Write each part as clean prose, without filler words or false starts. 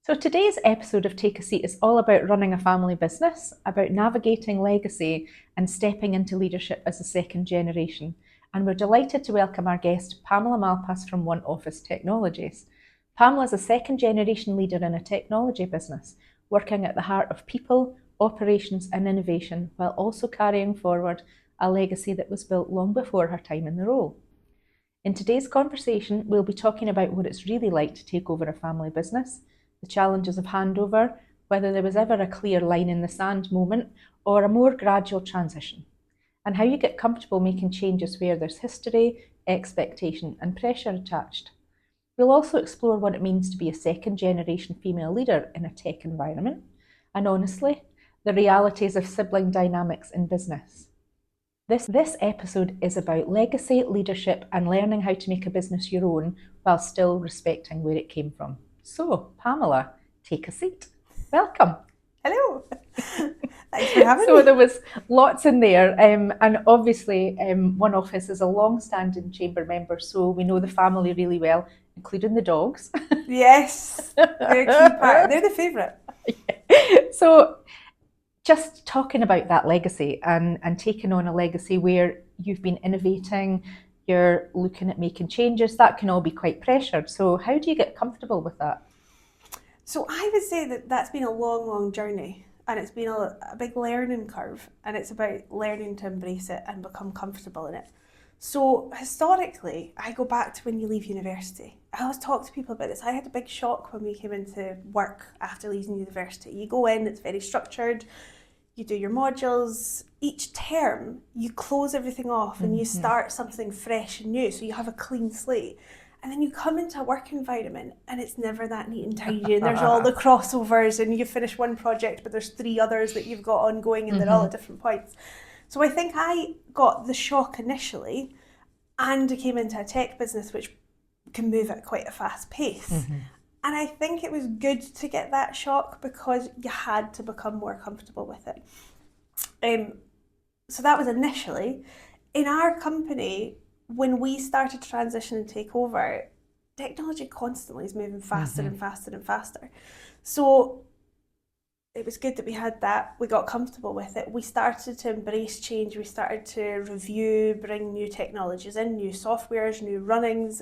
So today's episode of Take a Seat is all about running a family business, about navigating legacy and stepping into leadership as a second generation. And we're delighted to welcome our guest, Pamela Malpas from One Office Technologies. Pamela is a second generation leader in a technology business, working at the heart of people, operations and innovation, while also carrying forward a legacy that was built long before her time in the role. In today's conversation, we'll be talking about what it's really like to take over a family business, the challenges of handover, whether there was ever a clear line in the sand moment or a more gradual transition, and how you get comfortable making changes where there's history, expectation and pressure attached. We'll also explore what it means to be a second generation female leader in a tech environment, and honestly, the realities of sibling dynamics in business. This episode is about legacy, leadership and learning how to make a business your own while still respecting where it came from. So, Pamela, take a seat. Welcome. Hello. Thanks for having me. So there was lots in there, and obviously One Office is a long-standing chamber member, so we know the family really well, including the dogs. Yes, they're a key part. They're the favourite. So just talking about that legacy and taking on a legacy where you've been innovating, you're looking at making changes, that can all be quite pressured. So how do you get comfortable with that? So I would say that that's been a long journey, and it's been a big learning curve, and it's about learning to embrace it and become comfortable in it. So historically, I go back to when you leave university. I always talk to people about this. I had a big shock when we came into work after leaving university. You go in, it's very structured, you do your modules. Each term, you close everything off and you start something fresh and new, so you have a clean slate. And then you come into a work environment and it's never that neat and tidy, and there's all the crossovers, and you finish one project but there's 3 others that you've got ongoing and they're all at different points. So I think I got the shock initially, and I came into a tech business which can move at quite a fast pace. And I think it was good to get that shock because you had to become more comfortable with it. So that was initially. In our company, when we started to transition and take over, technology constantly is moving faster and faster and faster. So it was good that we had that. We got comfortable with it. We started to embrace change. We started to review, bring new technologies in, new softwares, new runnings,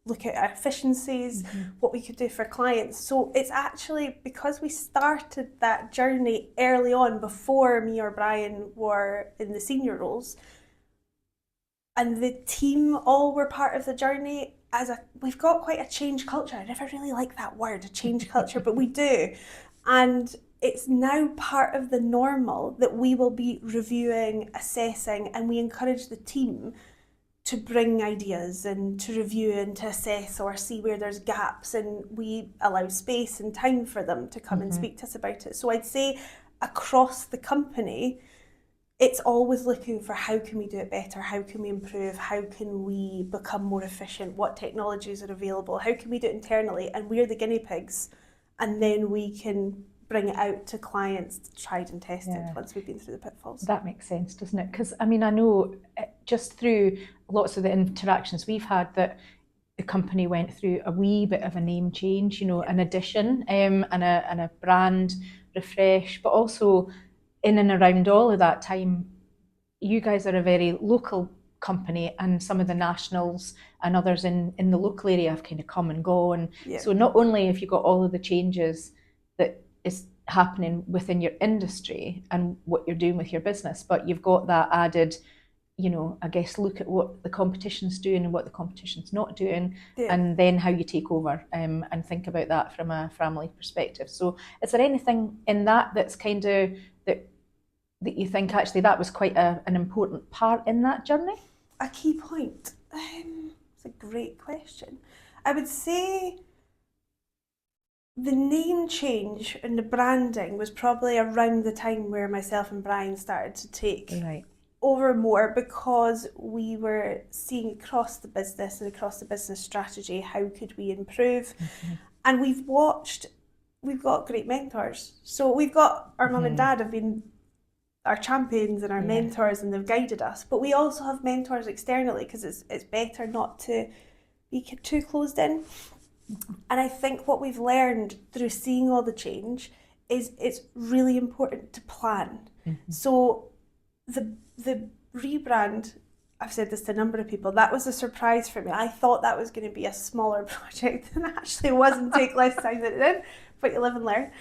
look at our efficiencies, what we could do for clients. So it's actually because we started that journey early on before me or Brian were in the senior roles, and the team all were part of the journey. We've got quite a change culture. I never really like that word, a change culture, but we do. And it's now part of the normal that we will be reviewing, assessing, and we encourage the team to bring ideas and to review and to assess or see where there's gaps, and we allow space and time for them to come and speak to us about it. So I'd say across the company, it's always looking for how can we do it better, how can we improve, how can we become more efficient, what technologies are available, how can we do it internally, and we're the guinea pigs, and then we can bring it out to clients, tried and tested once we've been through the pitfalls. That makes sense, doesn't it? Because I mean, I know just through lots of the interactions we've had that the company went through a wee bit of a name change, an addition and a brand refresh, but also in and around all of that time, you guys are a very local company, and some of the nationals and others in the local area have kind of come and gone. So not only have you got all of the changes that is happening within your industry and what you're doing with your business, but you've got that added, I guess, look at what the competition's doing and what the competition's not doing, and then how you take over and think about that from a family perspective. So is there anything in that that's kind of that you think actually that was quite an important part in that journey? A key point? It's a great question. I would say the name change and the branding was probably around the time where myself and Brian started to take over more, because we were seeing across the business and across the business strategy, how could we improve? And we've got great mentors. So we've got our mum and dad have been our champions and our mentors, and they've guided us, but we also have mentors externally, because it's better not to be too closed in. And I think what we've learned through seeing all the change is it's really important to plan. So the rebrand, I've said this to a number of people, that was a surprise for me. I thought that was going to be a smaller project than it actually was and take less time than it did, but you live and learn.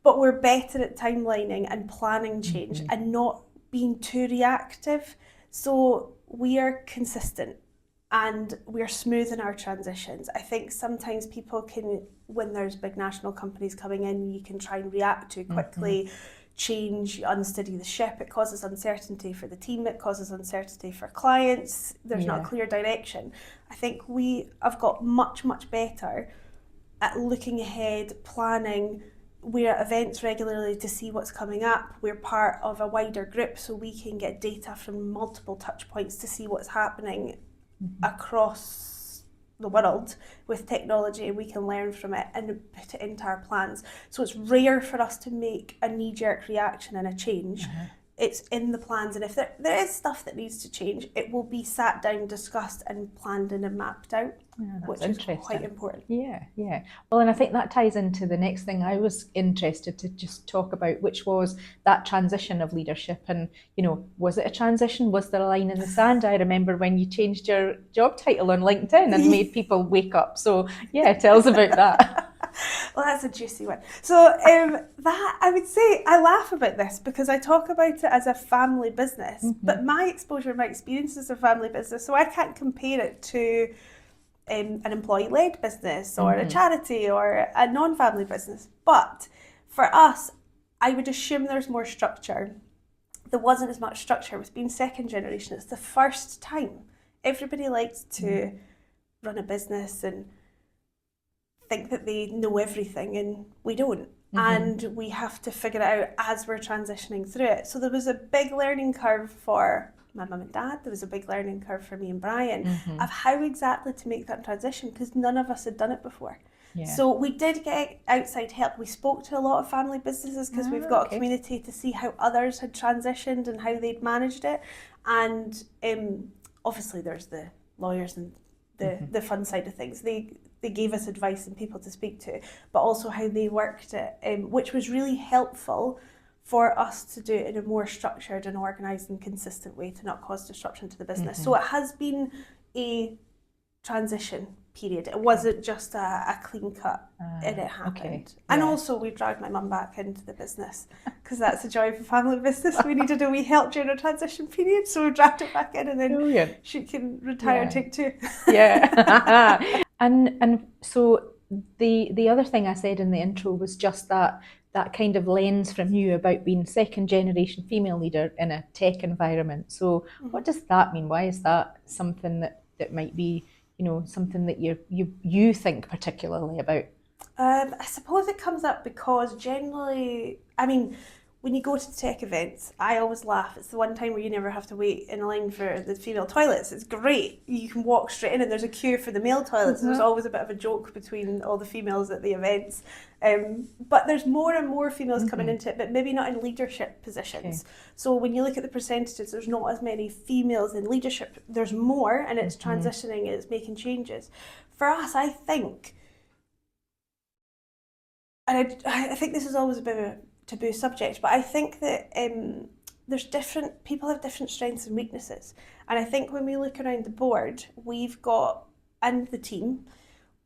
But we're better at timelining and planning change and not being too reactive. So we are consistent and we're smooth in our transitions. I think sometimes people can, when there's big national companies coming in, you can try and react too quickly, change, unsteady the ship. It causes uncertainty for the team, it causes uncertainty for clients. There's not a clear direction. I think we have got much, much better at looking ahead, planning. We're at events regularly to see what's coming up. We're part of a wider group, so we can get data from multiple touch points to see what's happening across the world with technology, and we can learn from it and put it into our plans. So it's rare for us to make a knee-jerk reaction and a change. It's in the plans, and if there is stuff that needs to change, it will be sat down, discussed and planned in and mapped out, which is quite important. Yeah. Well, and I think that ties into the next thing I was interested to just talk about, which was that transition of leadership. And, you know, was it a transition? Was there a line in the sand? I remember when you changed your job title on LinkedIn and made people wake up. So yeah, tell us about that. Well, that's a juicy one. So that, I would say, I laugh about this because I talk about it as a family business, but my exposure, my experience is a family business, so I can't compare it to an employee-led business or a charity or a non-family business. But for us, I would assume there's more structure. There wasn't as much structure with being second generation. It's the first time. Everybody likes to run a business and think that they know everything, and we don't. And we have to figure it out as we're transitioning through it. So there was a big learning curve for my mum and dad. There was a big learning curve for me and Brian of how exactly to make that transition, because none of us had done it before. So we did get outside help. We spoke to a lot of family businesses because we've got a community to see how others had transitioned and how they'd managed it. And obviously there's the lawyers and the fun side of things. They gave us advice and people to speak to, but also how they worked it, which was really helpful for us to do it in a more structured and organised and consistent way to not cause disruption to the business. So it has been a transition period. It wasn't just a clean cut and it happened. And also we dragged my mum back into the business because that's the joy of a family business. We needed a wee help during a transition period, so we dragged her back in, and then she can retire and take two. And so the other thing I said in the intro was just that kind of lens from you about being second generation female leader in a tech environment. So what does that mean? Why is that something that might be, you know, something that you think particularly about? I suppose it comes up because generally, I mean, when you go to tech events, I always laugh. It's the one time where you never have to wait in a line for the female toilets. It's great. You can walk straight in and there's a queue for the male toilets. There's always a bit of a joke between all the females at the events. But there's more and more females coming into it, but maybe not in leadership positions. So when you look at the percentages, there's not as many females in leadership. There's more, and it's transitioning, it's making changes. For us, I think, and I think this is always a bit of a taboo subject, but I think that people have different strengths and weaknesses, and I think when we look around the board, we've got, and the team,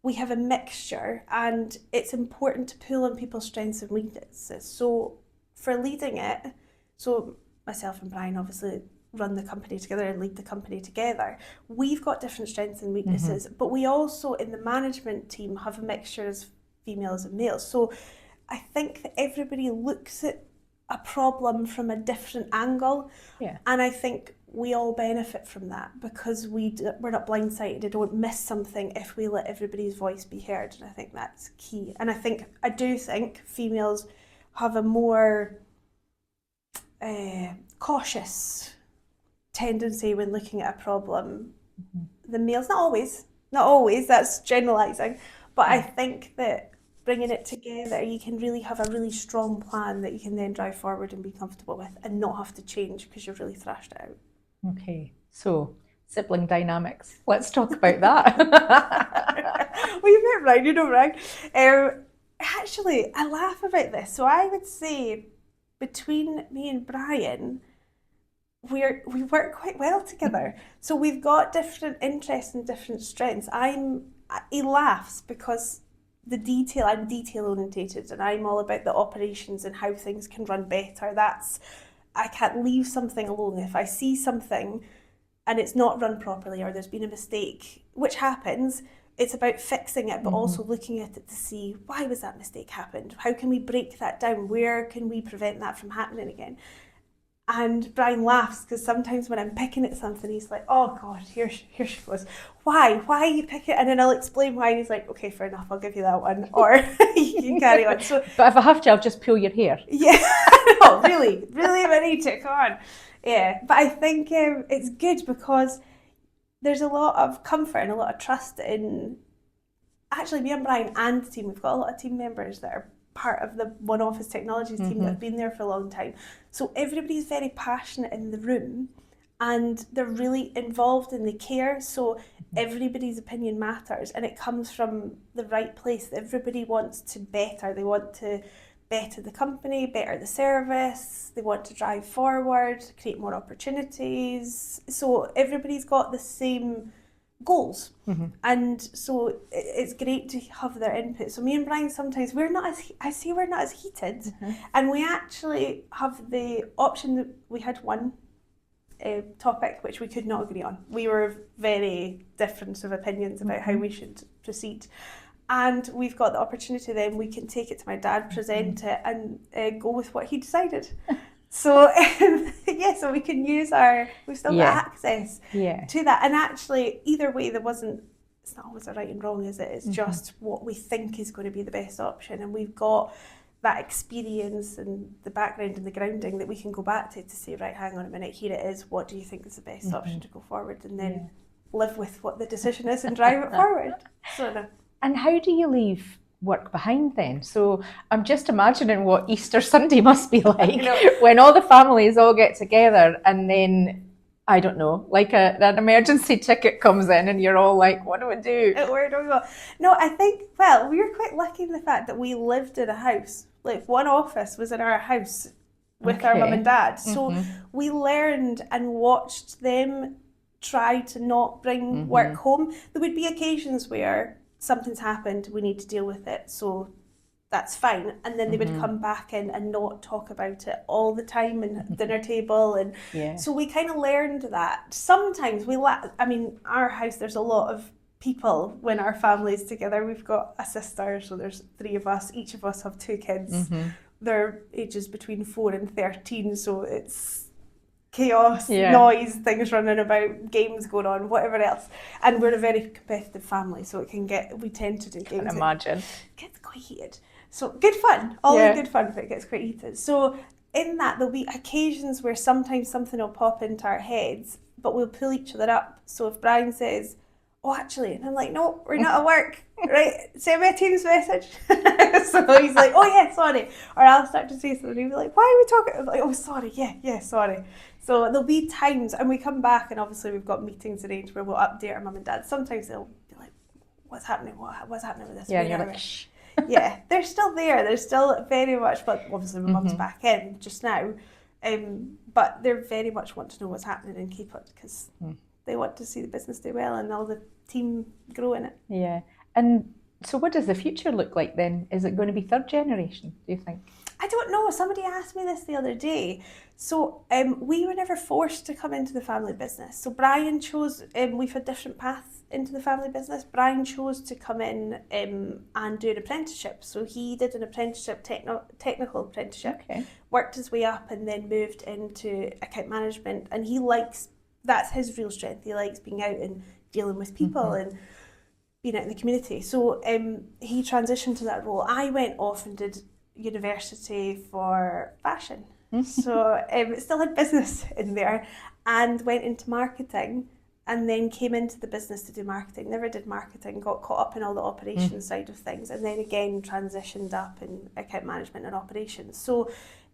we have a mixture, and it's important to pull on people's strengths and weaknesses. So for leading it, so myself and Brian obviously run the company together and lead the company together. We've got different strengths and weaknesses, but we also in the management team have a mixture of females and males. So I think that everybody looks at a problem from a different angle, and I think we all benefit from that because we're not blindsided. I don't miss something if we let everybody's voice be heard, and I think that's key. And I do think females have a more cautious tendency when looking at a problem than males. Not always, that's generalising, but I think that bringing it together, you can really have a really strong plan that you can then drive forward and be comfortable with and not have to change because you've really thrashed it out. Okay, so Sibling dynamics. Let's talk about that. Well, you met Brian, you know Brian. Actually, I laugh about this. So I would say between me and Brian, we work quite well together. So we've got different interests and different strengths. He laughs because I'm detail orientated, and I'm all about the operations and how things can run better. I can't leave something alone. If I see something and it's not run properly or there's been a mistake, which happens, it's about fixing it, but also looking at it to see, why was that mistake happened? How can we break that down? Where can we prevent that from happening again? And Brian laughs because sometimes when I'm picking at something, he's like, oh God, here she goes. Why are you picking it? And then I'll explain why. And he's like, okay, fair enough, I'll give you that one. Or you can carry on. So, but if I have to, I'll just pull your hair. Yeah, no, really, if I need to, come on. Yeah, but I think it's good because there's a lot of comfort and a lot of trust in, actually, me and Brian and the team, we've got a lot of team members that are part of the One Office Technologies team that have been there for a long time. So everybody's very passionate in the room and they're really involved and they care. So everybody's opinion matters and it comes from the right place. Everybody wants to better. They want to better the company, better the service. They want to drive forward, create more opportunities. So everybody's got the same goals, and so it's great to have their input. So me and Brian sometimes we're not as heated, and we actually have the option that we had one topic which we could not agree on. We were very different of opinions about how we should proceed, and we've got the opportunity then we can take it to my dad, present it, and go with what he decided. So so we can use we've still got access to that. And actually, either way, it's not always a right and wrong, is it? It's just what we think is going to be the best option. And we've got that experience and the background and the grounding that we can go back to say, right, hang on a minute, here it is. What do you think is the best option to go forward? And then live with what the decision is and drive it forward. So, and how do you leave work behind then? So I'm just imagining what Easter Sunday must be like when all the families all get together and then, I don't know, like an emergency ticket comes in and you're all like, what do we do? Where do we go? No, I think, well, we were quite lucky in the fact that we lived in a house. Like One Office was in our house with our mum and dad. So we learned and watched them try to not bring work home. There would be occasions where something's happened, we need to deal with it, so that's fine. And then they would come back in and not talk about it all the time and dinner table. And so we kind of learned that. Sometimes our house, there's a lot of people when our family's together. We've got a sister, so there's 3 of us. Each of us have 2 kids. Their ages between 4 and 13, so it's chaos, noise, things running about, games going on, whatever else. And we're a very competitive family, so we tend to do games. I can imagine. It gets quite heated. So good fun, good fun, but it gets quite heated. So in that, there'll be occasions where sometimes something will pop into our heads, but we'll pull each other up. So if Brian says, oh, actually, and I'm like, no, we're not at work, right? Send me a Teams message. So he's like, oh yeah, sorry. Or I'll start to say something, he'll be like, why are we talking? I'm like, oh, sorry, yeah, sorry. So there'll be times, and we come back, and obviously we've got meetings arranged where we'll update our mum and dad. Sometimes they'll be like, what's happening? What's happening with this? Yeah, and you're like, shh. Yeah, they're still there. They're still very much, but obviously my mum's back in just now. But they very much want to know what's happening and keep it because they want to see the business do well and all the team grow in it. Yeah. And so what does the future look like then? Is it going to be 3rd generation, do you think? I don't know. Somebody asked me this the other day. So we were never forced to come into the family business. So Brian chose, we've had different paths into the family business. Brian chose to come in and do an apprenticeship. So he did an apprenticeship, technical apprenticeship, worked his way up and then moved into account management. And that's his real strength. He likes being out and dealing with people and being out in the community. So he transitioned to that role. I went off and did university for fashion. So still had business in there and went into marketing and then came into the business to do marketing. Never did marketing, got caught up in all the operations side of things, and then again transitioned up in account management and operations. So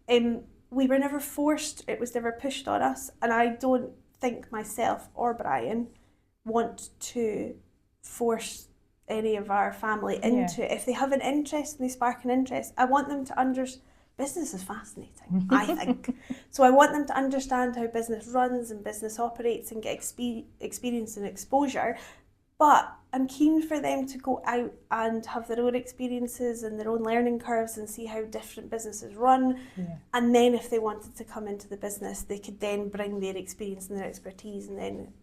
we were never forced, it was never pushed on us, and I don't think myself or Brian want to force any of our family into it. If they have an interest and they spark an interest, I want them to understand. Business is fascinating, I think. So I want them to understand how business runs and business operates and get experience and exposure. But I'm keen for them to go out and have their own experiences and their own learning curves and see how different businesses run. Yeah. And then if they wanted to come into the business, they could then bring their experience and their expertise and then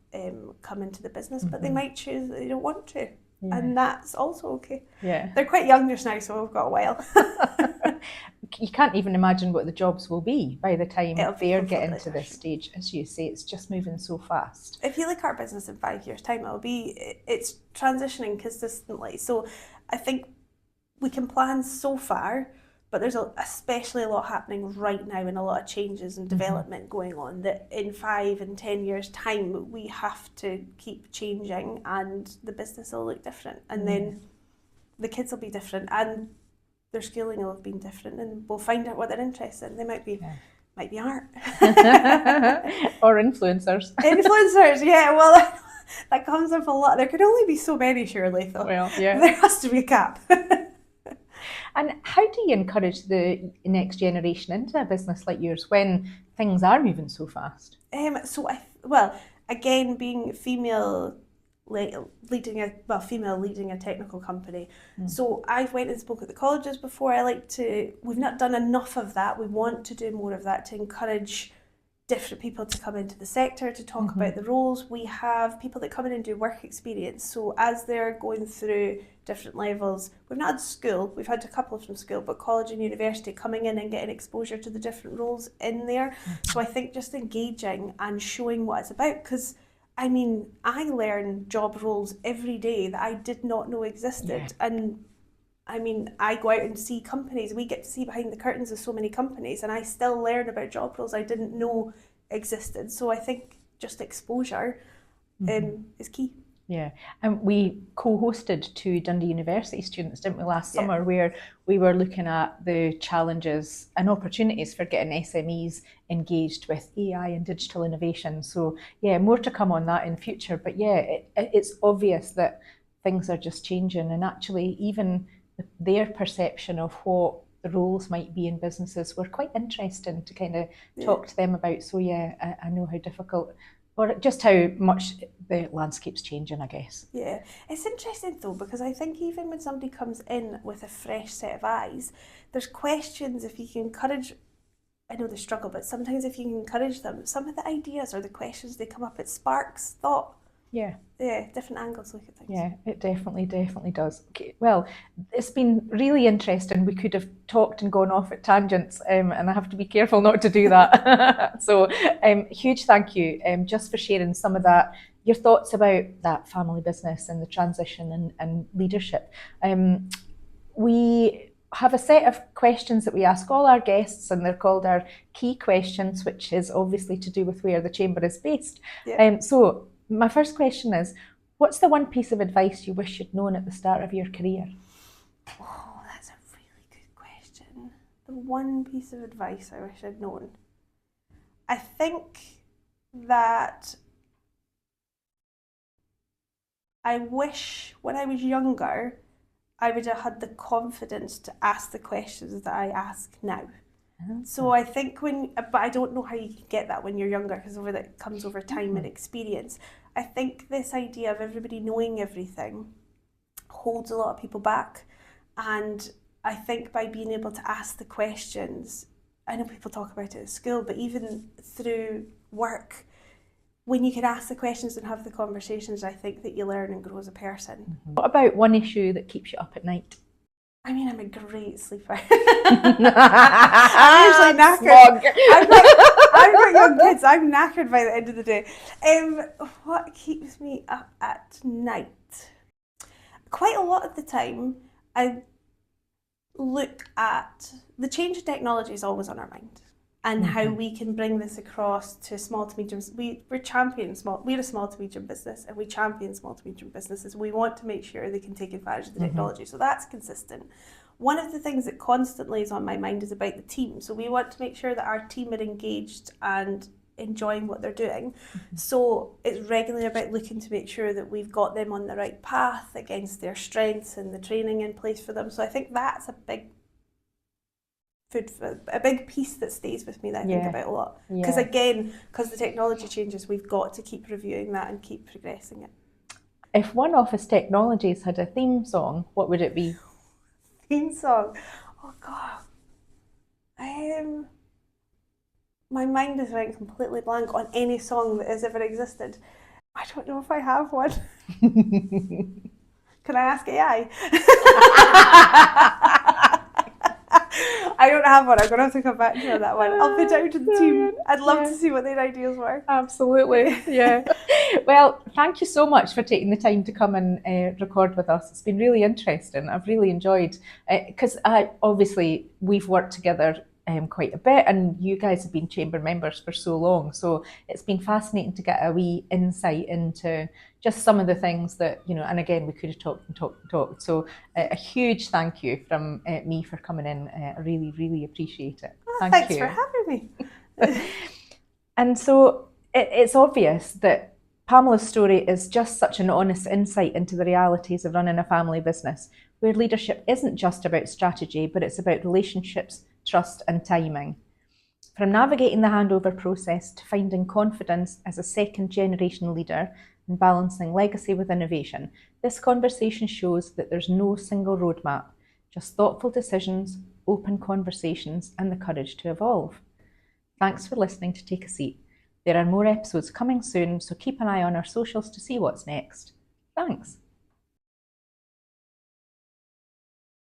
come into the business. But they might choose that they don't want to. Yeah. And that's also okay. Yeah. They're quite young just now, so we've got a while. You can't even imagine what the jobs will be by the time they're getting to this stage. As you say, it's just moving so fast. If you look at our business in 5 years' time, it's transitioning consistently. So I think we can plan so far, but there's especially a lot happening right now and a lot of changes and development going on that in 5 and 10 years' time, we have to keep changing and the business will look different. And then the kids will be different and their schooling will have been different, and we'll find out what they're interested in. They might be art. Or influencers. Influencers, yeah, well, that comes up a lot. There could only be so many, surely, though. Well, yeah. There has to be a cap. And how do you encourage the next generation into a business like yours when things are moving so fast? Again, being female leading a technical company. So I've went and spoke at the colleges before. We've not done enough of that. We want to do more of that to encourage different people to come into the sector to talk about the roles. We have people that come in and do work experience. So as they're going through different levels, we've not had school, we've had a couple from school, but college and university coming in and getting exposure to the different roles in there. So I think just engaging and showing what it's about, because I learn job roles every day that I did not know existed. Yeah. And I go out and see companies. We get to see behind the curtains of so many companies, and I still learn about job roles I didn't know existed. So I think just exposure is key. Yeah, and we co-hosted 2 Dundee University students, didn't we, last summer, where we were looking at the challenges and opportunities for getting SMEs engaged with AI and digital innovation. So yeah, more to come on that in future. But yeah, it's obvious that things are just changing, and actually even their perception of what the roles might be in businesses were quite interesting to kind of talk to them about. So yeah, I know how difficult, or just how much the landscape's changing, I guess. Yeah, it's interesting though, because I think even when somebody comes in with a fresh set of eyes, there's questions. If you can encourage, I know they struggle, but sometimes if you can encourage them, some of the ideas or the questions they come up, it sparks thought. Yeah, different angles look at things. Yeah, it definitely does. Okay, well, it's been really interesting. We could have talked and gone off at tangents, and I have to be careful not to do that. So, huge thank you just for sharing some of that, your thoughts about that family business and the transition and leadership. We have a set of questions that we ask all our guests, and they're called our key questions, which is obviously to do with where the chamber is based. Yeah. So my first question is, what's the one piece of advice you wish you'd known at the start of your career? Oh, that's a really good question. The one piece of advice I wish I'd known. I think that I wish when I was younger, I would have had the confidence to ask the questions that I ask now. So I think but I don't know how you can get that when you're younger, because that comes over time and experience. I think this idea of everybody knowing everything holds a lot of people back. And I think by being able to ask the questions, I know people talk about it at school, but even through work, when you can ask the questions and have the conversations, I think that you learn and grow as a person. What about one issue that keeps you up at night? I'm a great sleeper. I'm usually knackered. I've got young kids. I'm knackered by the end of the day. What keeps me up at night? Quite a lot of the time, I look at the change in technology is always on our mind, and how we can bring this across to small to medium. We're a small to medium business, and we champion small to medium businesses. We want to make sure they can take advantage of the technology, so that's consistent. One of the things that constantly is on my mind is about the team. So we want to make sure that our team are engaged and enjoying what they're doing. So it's regularly about looking to make sure that we've got them on the right path against their strengths and the training in place for them. So I think that's a big piece that stays with me that I think about a lot. Because because the technology changes, we've got to keep reviewing that and keep progressing it. If One Office Technologies had a theme song, what would it be? Theme song? Oh God. My mind is going completely blank on any song that has ever existed. I don't know if I have one. Can I ask AI? I don't have one. I'm going to have to come back to you on that one. I'll put it out to the team. I'd love to see what their ideas were. Absolutely, yeah. Well, thank you so much for taking the time to come and record with us. It's been really interesting. I've really enjoyed because obviously we've worked together quite a bit, and you guys have been chamber members for so long, so it's been fascinating to get a wee insight into just some of the things that, you know, and again, we could have talked. So a huge thank you from me for coming in. I really, really appreciate it. Thanks for having me. And so it's obvious that Pamela's story is just such an honest insight into the realities of running a family business, where leadership isn't just about strategy, but it's about relationships, trust and timing. From navigating the handover process to finding confidence as a second generation leader and balancing legacy with innovation, this conversation shows that there's no single roadmap, just thoughtful decisions, open conversations and the courage to evolve. Thanks for listening to Take a Seat. There are more episodes coming soon, so keep an eye on our socials to see what's next. Thanks.